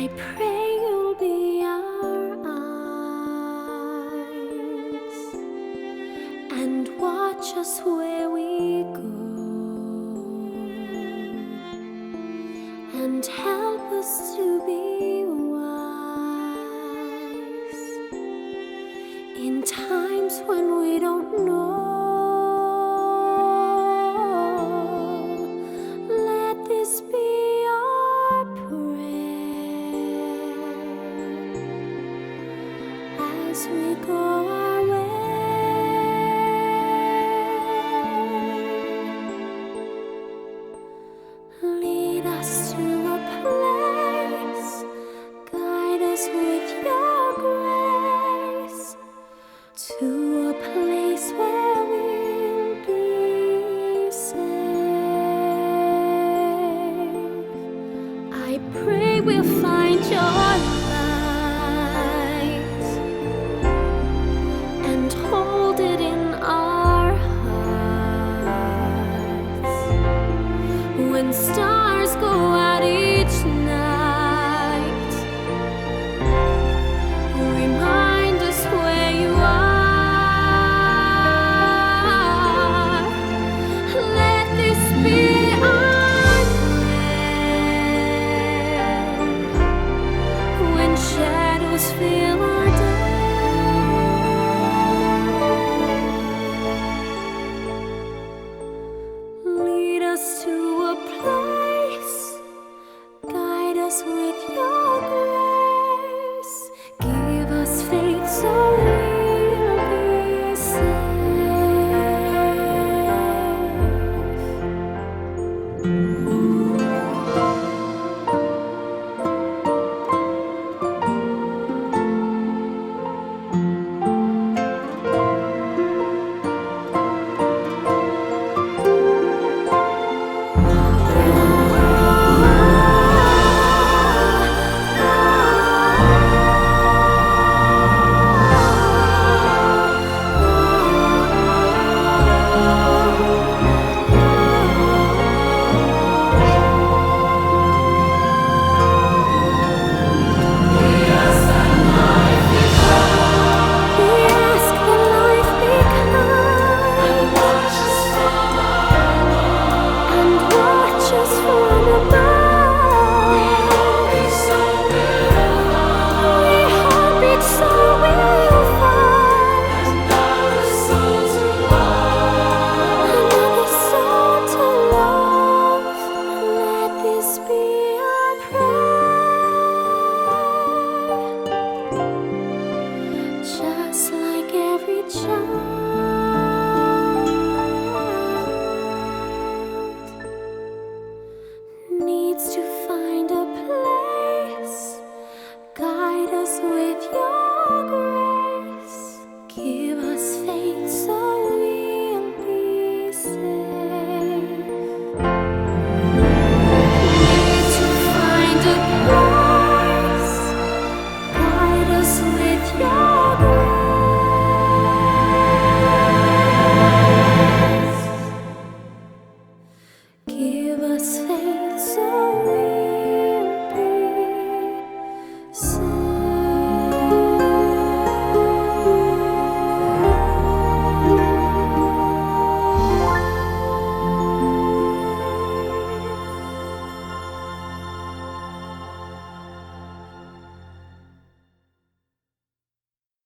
I pray you'll be our eyes and watch us where we go, and help us to be wise in times when we don't know. Let this be our prayer as we go our way. Lead us to a place, guide us with your grace, to a place where we'll be safe. I pray we'll find your light and hold it in our hearts. When stars go out each night, remind us where you are. Let this be our prayer when shadows fill our day. Lead us to a place, guide us with your grace.